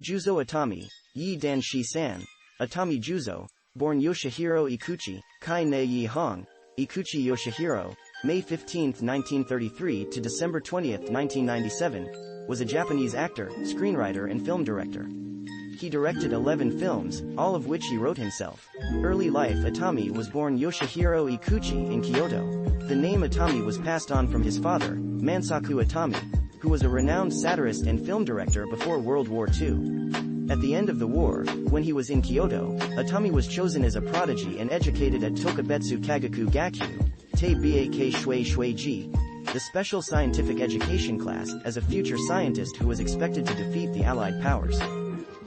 Juzo Itami, Yi Danshi-san, Itami Juzo, born Yoshihiro Ikuchi, Kai ne Yi Hong, Ikuchi Yoshihiro, May 15, 1933 to December 20, 1997, was a Japanese actor, screenwriter and film director. He directed 11 films, all of which he wrote himself. Early life. Itami was born Yoshihiro Ikuchi in Kyoto. The name Itami was passed on from his father, Mansaku Itami, who was a renowned satirist and film director before World War II. At the end of the war, when he was in Kyoto, Itami was chosen as a prodigy and educated at Tokubetsu Kagaku Gakyu, Te Bak Shui Shui Ji, the special scientific education class, as a future scientist who was expected to defeat the Allied powers.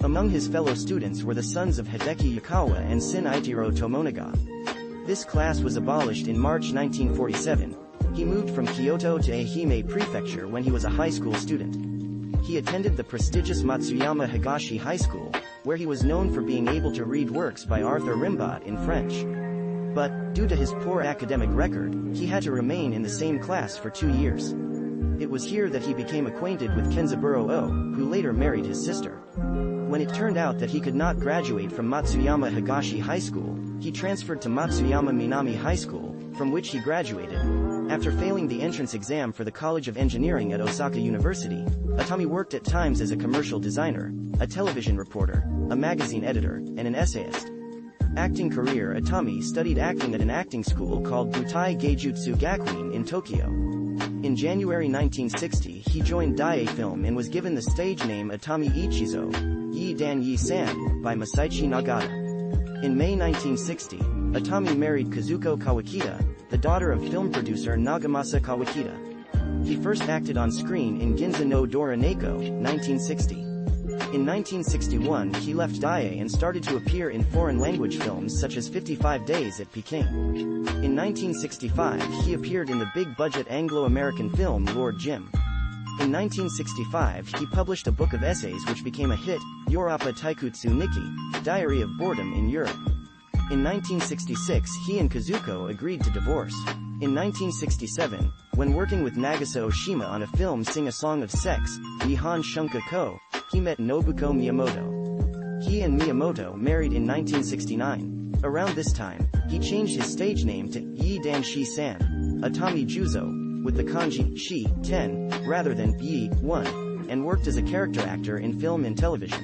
Among his fellow students were the sons of Hideki Yukawa and Sin Eiichiro Tomonaga. This class was abolished in March 1947. He moved from Kyoto to Ehime Prefecture when he was a high school student. He attended the prestigious Matsuyama Higashi High School, where he was known for being able to read works by Arthur Rimbaud in French. But, due to his poor academic record, he had to remain in the same class for 2 years. It was here that he became acquainted with Kenzaburo Oh, who later married his sister. When it turned out that he could not graduate from Matsuyama Higashi High School, he transferred to Matsuyama Minami High School, from which he graduated. After failing the entrance exam for the College of Engineering at Osaka University, Itami worked at times as a commercial designer, a television reporter, a magazine editor, and an essayist. Acting career. Itami studied acting at an acting school called Butai Geijutsu Gakuin in Tokyo. In January 1960 he joined Daiei Film and was given the stage name Itami Ichizo, Yi Dan Yi-san, by Masaichi Nagata. In May 1960, Itami married Kazuko Kawakita, the daughter of film producer Nagamasa Kawakita. He first acted on screen in Ginza no Dora Neko, 1960. In 1961 he left Daiei and started to appear in foreign language films such as 55 Days at Peking. In 1965 he appeared in the big-budget Anglo-American film Lord Jim. In 1965 he published a book of essays which became a hit, Yorapa Taikutsu Nikki, Diary of Boredom in Europe. In 1966 he and Kazuko agreed to divorce. In 1967, when working with Nagisa Oshima on a film Sing a Song of Sex, Nihon Shunka Ko, he met Nobuko Miyamoto. He and Miyamoto married in 1969. Around this time, he changed his stage name to Yi Danshi-san, Itami Juzo, with the kanji shi 10 rather than Yi 1, and worked as a character actor in film and television.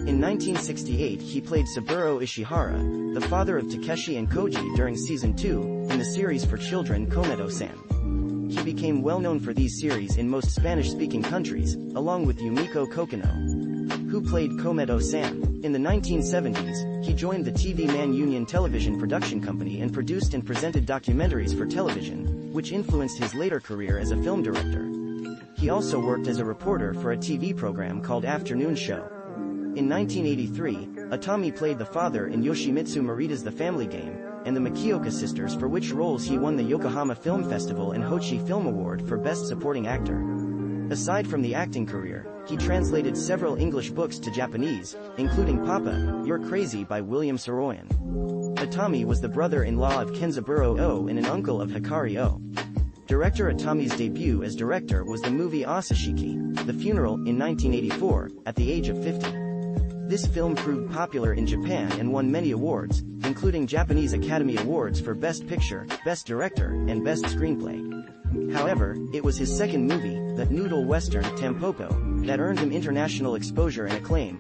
In 1968 he played Saburo Ishihara, the father of Takeshi and Koji during season 2, in the series for children Komedo-san. He became well known for these series in most Spanish-speaking countries, along with Yumiko Kokono, who played Komedo-san. In the 1970s, he joined the TV Man Union television production company and produced and presented documentaries for television, which influenced his later career as a film director. He also worked as a reporter for a TV program called Afternoon Show. In 1983, Itami played the father in Yoshimitsu Morita's The Family Game, and the Makioka sisters, for which roles he won the Yokohama Film Festival and Hochi Film Award for Best Supporting Actor. Aside from the acting career, he translated several English books to Japanese, including Papa, You're Crazy by William Saroyan. Itami was the brother-in-law of Kenzaburo Oh and an uncle of Hikari Oh. Director Itami's debut as director was the movie Asashiki, The Funeral, in 1984, at the age of 50. This film proved popular in Japan and won many awards, including Japanese Academy Awards for Best Picture, Best Director, and Best Screenplay. However, it was his second movie, the noodle western Tampopo, that earned him international exposure and acclaim.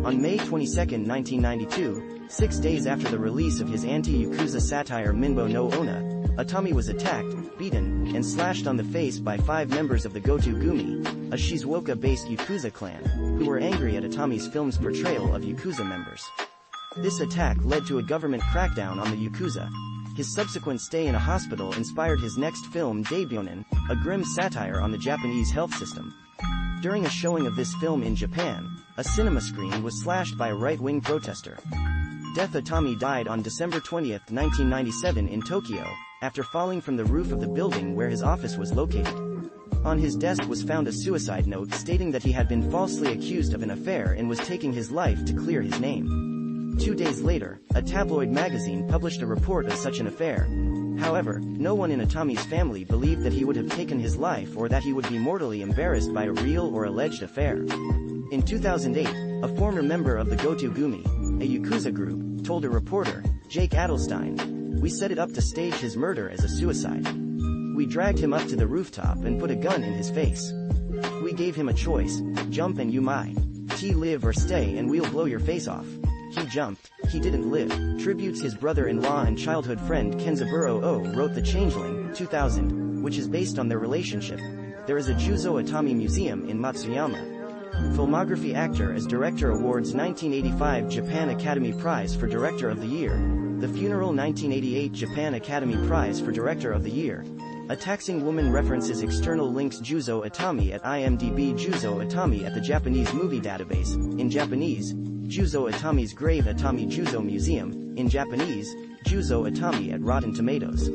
On May 22, 1992, 6 days after the release of his anti-Yakuza satire Minbo no Onna, Itami was attacked, beaten, and slashed on the face by 5 members of the Goto Gumi, a Shizuoka-based Yakuza clan, who were angry at Itami's film's portrayal of Yakuza members. This attack led to a government crackdown on the Yakuza. His subsequent stay in a hospital inspired his next film Daibyonin, a grim satire on the Japanese health system. During a showing of this film in Japan, a cinema screen was slashed by a right-wing protester. Death. Itami died on December 20, 1997 in Tokyo, after falling from the roof of the building where his office was located. On his desk was found a suicide note stating that he had been falsely accused of an affair and was taking his life to clear his name. 2 days later, a tabloid magazine published a report of such an affair. However, no one in Itami's family believed that he would have taken his life or that he would be mortally embarrassed by a real or alleged affair. In 2008, A former member of the Goto Gumi, a Yakuza group, told a reporter, Jake Adelstein, "We set it up to stage his murder as a suicide. We dragged him up to the rooftop and put a gun in his face. We gave him a choice, jump and you might live or stay and we'll blow your face off. He jumped, he didn't live." Tributes his brother-in-law and childhood friend Kenzaburo O wrote The Changeling, 2000, which is based on their relationship. There is a Juzo Itami museum in Matsuyama. Filmography. Actor as Director Awards 1985 Japan Academy Prize for Director of the Year. The Funeral 1988 Japan Academy Prize for Director of the Year. A Taxing Woman. References. External links. Juzo Itami at IMDb. Juzo Itami at the Japanese Movie Database. In Japanese, Juzo Itami's Grave. Itami Juzo Museum. In Japanese, Juzo Itami at Rotten Tomatoes.